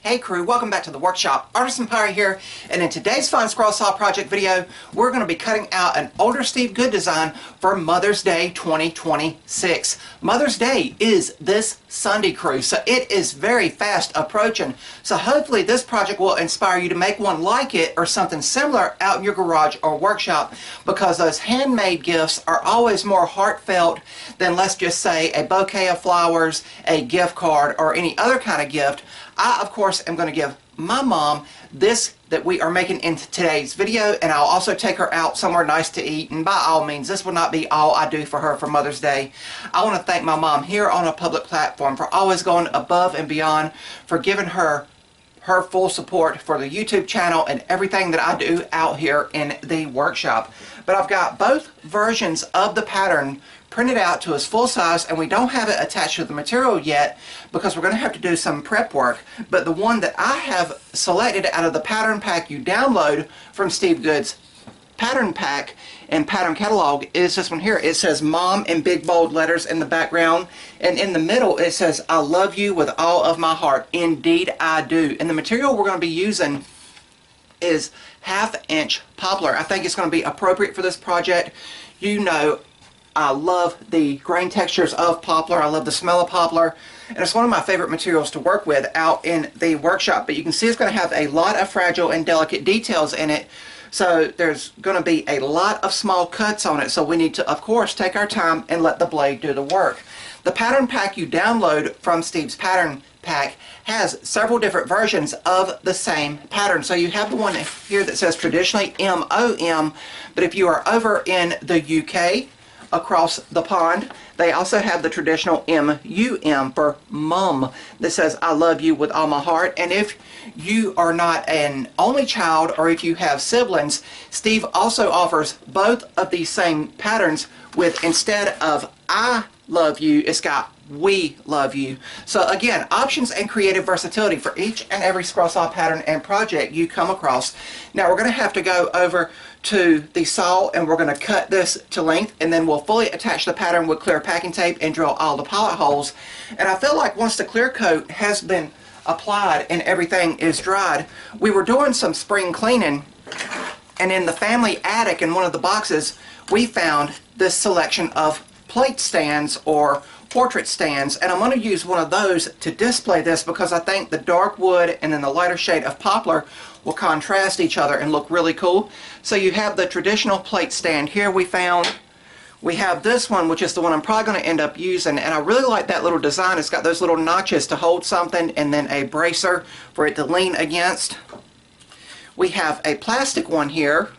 Hey crew, welcome back to the workshop. Artisan Pirate here, and in today's fun scroll saw project video, we're going to be cutting out an older Steve Good design for Mother's Day 2026. Mother's Day is this Sunday, crew, so it is very fast approaching. So hopefully this project will inspire you to make one like it or something similar out in your garage or workshop, because those handmade gifts are always more heartfelt than, let's just say, a bouquet of flowers, a gift card, or any other kind of gift. I, of course, am going to give my mom this that we are making in today's video, and I'll also take her out somewhere nice to eat. And by all means, this will not be all I do for her for Mother's Day. I want to thank my mom here on a public platform for always going above and beyond, for giving her full support for the YouTube channel and everything that I do out here in the workshop. But I've got both versions of the pattern printed out to its full size, and we don't have it attached to the material yet because we're going to have to do some prep work. But the one that I have selected out of the pattern pack you download from Steve Good's pattern pack and pattern catalog is this one here. It says Mom in big bold letters in the background, and in the middle it says, "I love you with all of my heart. Indeed I do." And the material we're going to be using is 1/2 inch poplar. I think it's going to be appropriate for this project. You know, I love the grain textures of poplar. I love the smell of poplar, and it's one of my favorite materials to work with out in the workshop. But you can see it's going to have a lot of fragile and delicate details in it, so there's going to be a lot of small cuts on it, so we need to, of course, take our time and let the blade do the work. The pattern pack you download from Steve's pattern pack has several different versions of the same pattern. So you have the one here that says traditionally MOM, but if you are over in the UK, across the pond, they also have the traditional MUM for mum that says, "I love you with all my heart." And if you are not an only child, or if you have siblings, Steve also offers both of these same patterns with, instead of "I love you," it's got "We love you." So again, options and creative versatility for each and every scroll saw pattern and project you come across. Now we're going to have to go over to the saw, and we're going to cut this to length, and then we'll fully attach the pattern with clear packing tape and drill all the pilot holes. And I feel like once the clear coat has been applied and everything is dried, we were doing some spring cleaning, and in the family attic in one of the boxes we found this selection of plate stands or portrait stands, and I'm going to use one of those to display this because I think the dark wood and then the lighter shade of poplar will contrast each other and look really cool. So you have the traditional plate stand here we found. We have this one, which is the one I'm probably going to end up using, and I really like that little design. It's got those little notches to hold something and then a bracer for it to lean against. We have a plastic one here,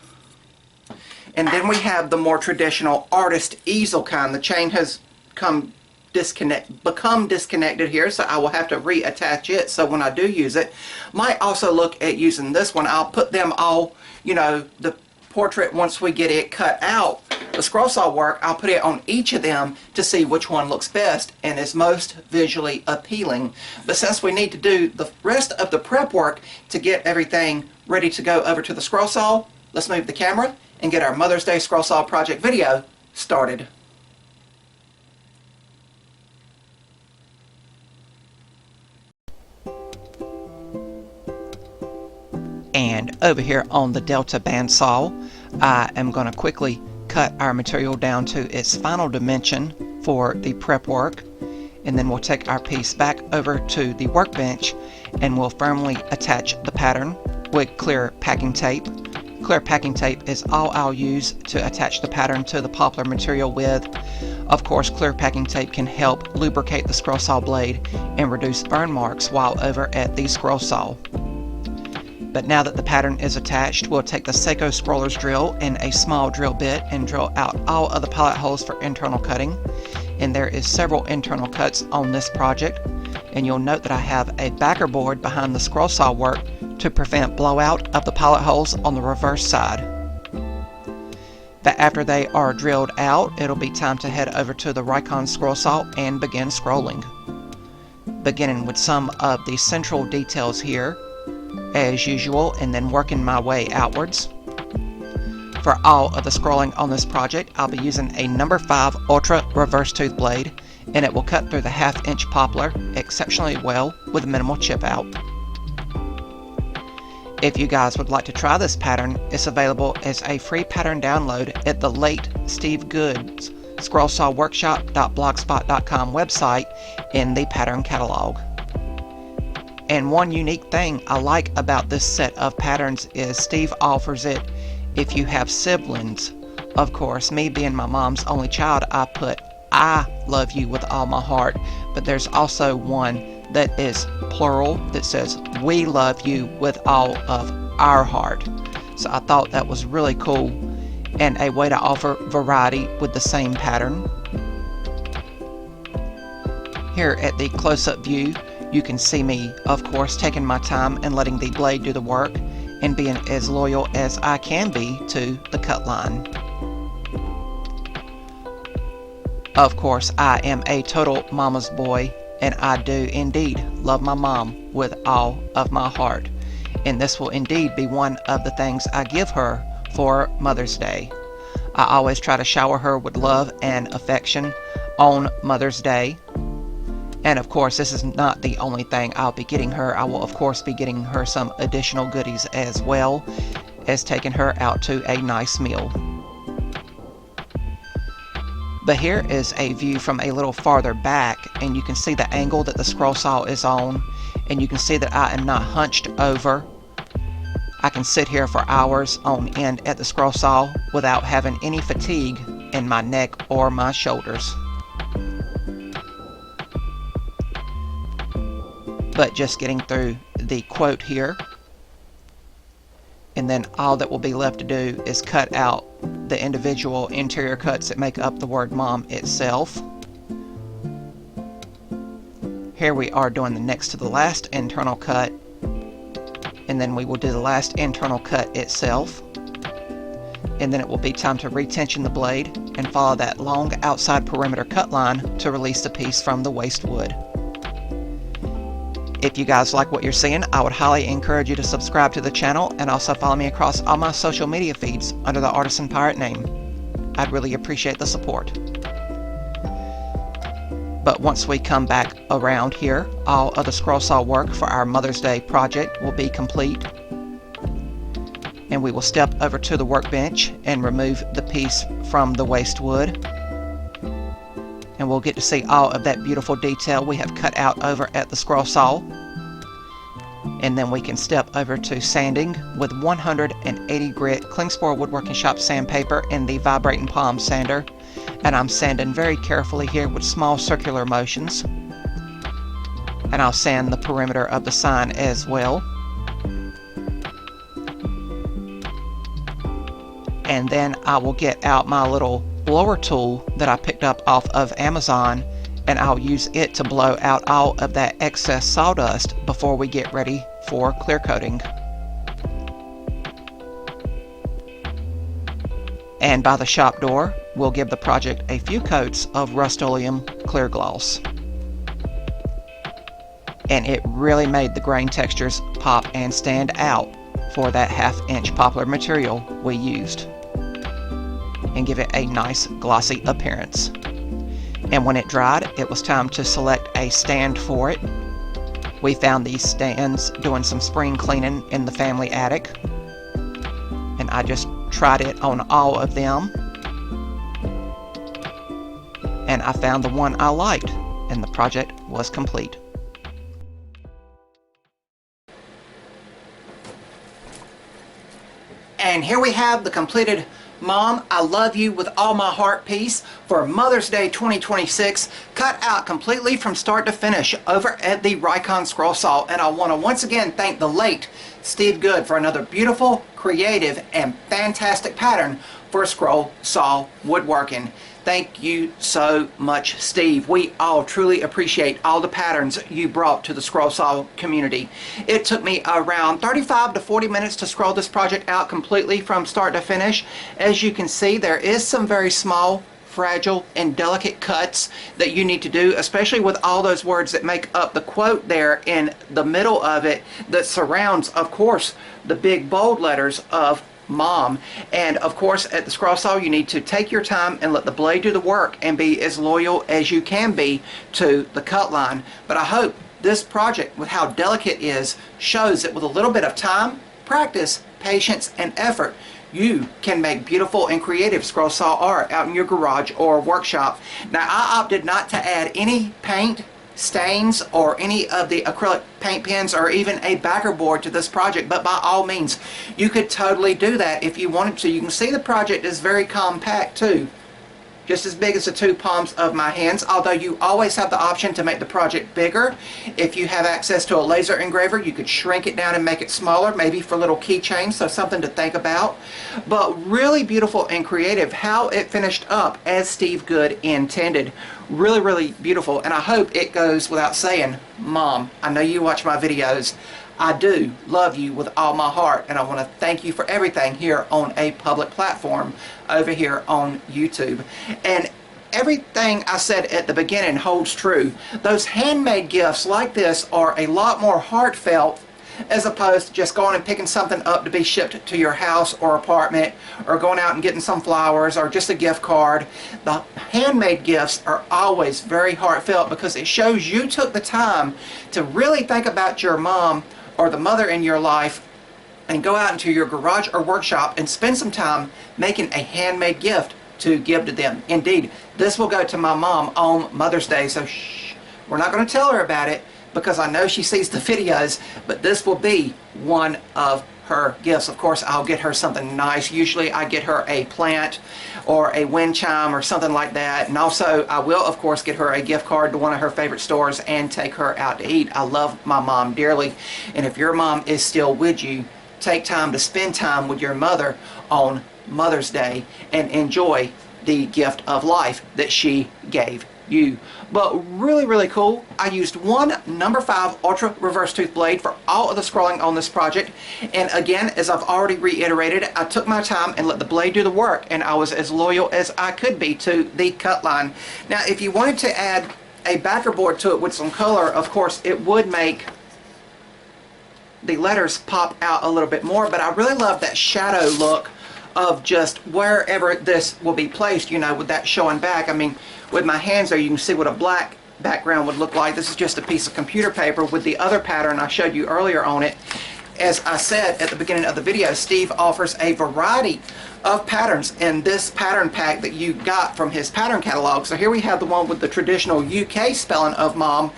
and then we have the more traditional artist easel kind. The chain has become disconnected here, so I will have to reattach it, so when I do use it, might also look at using this one. I'll put them all, you know, the portrait, once we get it cut out, the scroll saw work, I'll put it on each of them to see which one looks best and is most visually appealing. But since we need to do the rest of the prep work to get everything ready to go over to the scroll saw, let's move the camera and get our Mother's Day scroll saw project video started. And over here on the Delta bandsaw, I am going to quickly cut our material down to its final dimension for the prep work, and then we'll take our piece back over to the workbench and we'll firmly attach the pattern with clear packing tape. Clear packing tape is all I'll use to attach the pattern to the poplar material with. Of course, clear packing tape can help lubricate the scroll saw blade and reduce burn marks while over at the scroll saw. But now that the pattern is attached, we'll take the Seiko scroller's drill and a small drill bit and drill out all of the pilot holes for internal cutting. And there is several internal cuts on this project, and you'll note that I have a backer board behind the scroll saw work to prevent blowout of the pilot holes on the reverse side. But after they are drilled out, it'll be time to head over to the Rikon scroll saw and begin scrolling. Beginning with some of the central details here, as usual, and then working my way outwards. For all of the scrolling on this project, I'll be using a number 5 Ultra reverse tooth blade, and it will cut through the 1/2 inch poplar exceptionally well with minimal chip out. If you guys would like to try this pattern, it's available as a free pattern download at the late Steve Good's scrollsawworkshop.blogspot.com website in the pattern catalog. And one unique thing I like about this set of patterns is Steve offers it if you have siblings. Of course, me being my mom's only child, I put "I love you with all my heart," but there's also one that is plural that says "we love you with all of our heart." So I thought that was really cool and a way to offer variety with the same pattern. Here at the close-up view, you can see me, of course, taking my time and letting the blade do the work and being as loyal as I can be to the cut line. Of course, I am a total mama's boy, and I do indeed love my mom with all of my heart. And this will indeed be one of the things I give her for Mother's Day. I always try to shower her with love and affection on Mother's Day. And of course, this is not the only thing I'll be getting her. I will of course be getting her some additional goodies as well as taking her out to a nice meal. But here is a view from a little farther back, and you can see the angle that the scroll saw is on, and you can see that I am not hunched over. I can sit here for hours on end at the scroll saw without having any fatigue in my neck or my shoulders. But just getting through the quote here, and then all that will be left to do is cut out the individual interior cuts that make up the word mom itself. Here we are doing the next to the last internal cut, and then we will do the last internal cut itself, and then it will be time to retension the blade and follow that long outside perimeter cut line to release the piece from the waste wood. If you guys like what you're seeing, I would highly encourage you to subscribe to the channel and also follow me across all my social media feeds under the Artisan Pirate name. I'd really appreciate the support. But once we come back around here, all of the scroll saw work for our Mother's Day project will be complete. And we will step over to the workbench and remove the piece from the waste wood. And we'll get to see all of that beautiful detail we have cut out over at the scroll saw. And then we can step over to sanding with 180 grit Klingspor Woodworking Shop sandpaper in the vibrating palm sander. And I'm sanding very carefully here with small circular motions. And I'll sand the perimeter of the sign as well. And then I will get out my little blower tool that I picked up off of Amazon, and I'll use it to blow out all of that excess sawdust before we get ready for clear coating. And by the shop door, we'll give the project a few coats of Rust-Oleum clear gloss. And it really made the grain textures pop and stand out for that 1/2 inch poplar material we used, and give it a nice glossy appearance. And when it dried, it was time to select a stand for it. We found these stands doing some spring cleaning in the family attic, and I just tried it on all of them, and I found the one I liked, and the project was complete. And here we have the completed Mom, I Love You With All My Heart piece for Mother's Day 2026, cut out completely from start to finish over at the Rikon Scroll Saw. And I want to once again thank the late Steve Good for another beautiful, creative, and fantastic pattern for scroll saw woodworking. Thank you so much, Steve. We all truly appreciate all the patterns you brought to the scroll saw community. It took me around 35 to 40 minutes to scroll this project out completely from start to finish. As you can see, there is some very small, fragile, and delicate cuts that you need to do, especially with all those words that make up the quote there in the middle of it that surrounds, of course, the big bold letters of Mom. And of course, at the scroll saw, you need to take your time and let the blade do the work and be as loyal as you can be to the cut line. But I hope this project, with how delicate it is, shows that with a little bit of time, practice, patience, and effort, you can make beautiful and creative scroll saw art out in your garage or workshop. Now, I opted not to add any paint, stains, or any of the acrylic paint pens or even a backer board to this project, but by all means you could totally do that if you wanted to. You can see the project is very compact too, just as big as the two palms of my hands, although you always have the option to make the project bigger. If you have access to a laser engraver, you could shrink it down and make it smaller, maybe for little keychains, so something to think about. But really beautiful and creative how it finished up as Steve Good intended. Really, really beautiful, and I hope it goes without saying, Mom, I know you watch my videos. I do love you with all my heart, and I want to thank you for everything here on a public platform over here on YouTube. And everything I said at the beginning holds true. Those handmade gifts like this are a lot more heartfelt as opposed to just going and picking something up to be shipped to your house or apartment, or going out and getting some flowers or just a gift card. The handmade gifts are always very heartfelt because it shows you took the time to really think about your mom or the mother in your life and go out into your garage or workshop and spend some time making a handmade gift to give to them. Indeed, this will go to my mom on Mother's Day, so shh, we're not going to tell her about it because I know she sees the videos, but this will be one of her gifts. Of course, I'll get her something nice. Usually I get her a plant or a wind chime or something like that, and also I will of course get her a gift card to one of her favorite stores and take her out to eat. I love my mom dearly, and if your mom is still with you, take time to spend time with your mother on Mother's Day and enjoy the gift of life that she gave you. But really, really cool. I used one number 5 ultra reverse tooth blade for all of the scrolling on this project, and again, as I've already reiterated, I took my time and let the blade do the work, and I was as loyal as I could be to the cut line. Now, if you wanted to add a backer board to it with some color, of course it would make the letters pop out a little bit more, but I really love that shadow look of just wherever this will be placed, you know, with that showing back. I mean, with my hands there, you can see what a black background would look like. This is just a piece of computer paper with the other pattern I showed you earlier on it. As I said at the beginning of the video, Steve offers a variety of patterns in this pattern pack that you got from his pattern catalog. So here we have the one with the traditional UK spelling of mom.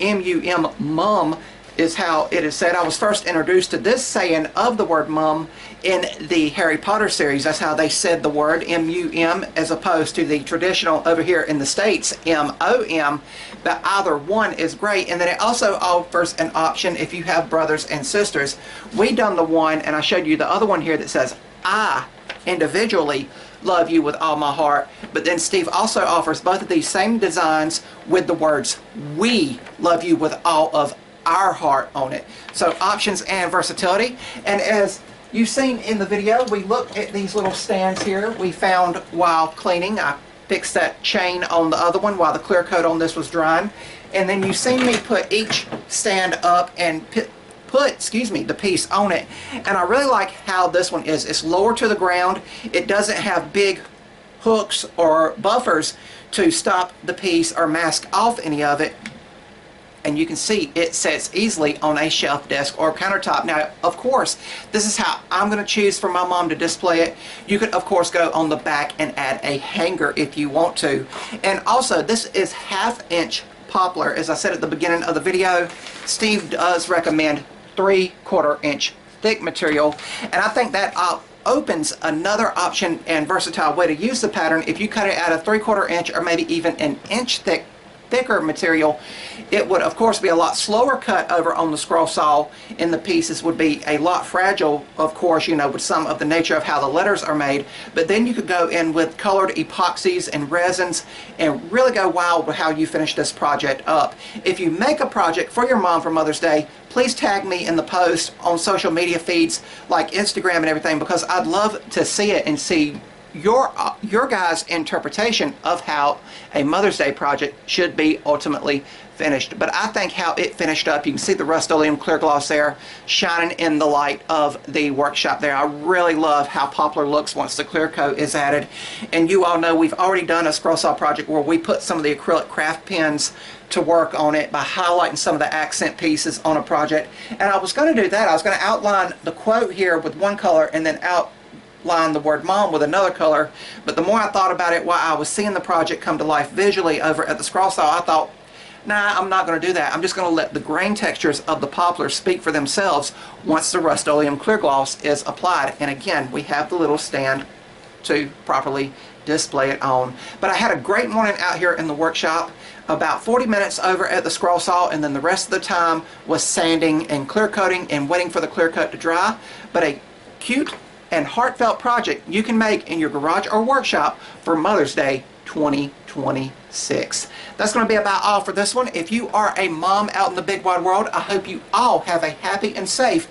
M-U-M, mum is how it is said. I was first introduced to this saying of the word mum in the Harry Potter series. That's how they said the word, M-U-M, as opposed to the traditional over here in the States, M-O-M. But either one is great. And then it also offers an option if you have brothers and sisters. We done the one, and I showed you the other one here that says, I individually love you with all my heart. But then Steve also offers both of these same designs with the words, we love you with all of our heart on it. So options and versatility. And as you've seen in the video, we looked at these little stands here we found while cleaning. I fixed that chain on the other one while the clear coat on this was drying. And then you've seen me put each stand up and put the piece on it. And I really like how this one is. It's lower to the ground. It doesn't have big hooks or buffers to stop the piece or mask off any of it. And you can see it sits easily on a shelf, desk, or countertop. Now, of course, this is how I'm going to choose for my mom to display it. You could, of course, go on the back and add a hanger if you want to. And also, this is 1/2" poplar. As I said at the beginning of the video, Steve does recommend 3/4 inch thick material. And I think that opens another option and versatile way to use the pattern. If you cut it out of 3/4 inch or maybe even an inch thicker material, it would of course be a lot slower cut over on the scroll saw, and the pieces would be a lot fragile, of course, you know, with some of the nature of how the letters are made. But then you could go in with colored epoxies and resins and really go wild with how you finish this project up. If you make a project for your mom for Mother's Day, please tag me in the post on social media feeds like Instagram and everything, because I'd love to see it and see your guys' interpretation of how a Mother's Day project should be ultimately finished. But I think how it finished up, you can see the Rust-Oleum clear gloss there shining in the light of the workshop there. I really love how poplar looks once the clear coat is added. And you all know we've already done a scroll saw project where we put some of the acrylic craft pens to work on it by highlighting some of the accent pieces on a project. And I was going to do that. I was going to outline the quote here with one color and then outline the word mom with another color. But the more I thought about it while I was seeing the project come to life visually over at the scroll saw, I thought, nah, I'm not going to do that. I'm just going to let the grain textures of the poplar speak for themselves once the Rust-Oleum clear gloss is applied. And again, we have the little stand to properly display it on. But I had a great morning out here in the workshop, about 40 minutes over at the scroll saw, and then the rest of the time was sanding and clear coating and waiting for the clear coat to dry. But a cute and heartfelt project you can make in your garage or workshop for Mother's Day 2026. That's going to be about all for this one. If you are a mom out in the big wide world, I hope you all have a happy and safe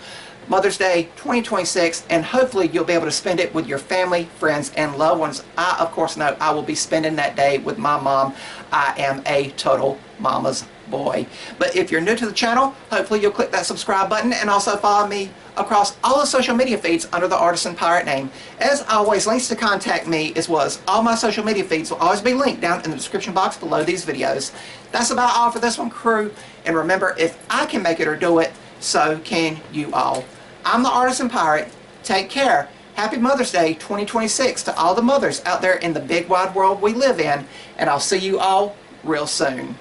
Mother's Day 2026, and hopefully you'll be able to spend it with your family, friends, and loved ones. I, of course, know I will be spending that day with my mom. I am a total mama's boy. But if you're new to the channel, hopefully you'll click that subscribe button and also follow me across all the social media feeds under the Artisan Pirate name. As always, links to contact me as well as all my social media feeds will always be linked down in the description box below these videos. That's about all for this one, crew. And remember, if I can make it or do it, so can you all. I'm the Artisan Pirate. Take care. Happy Mother's Day 2026 to all the mothers out there in the big wide world we live in. And I'll see you all real soon.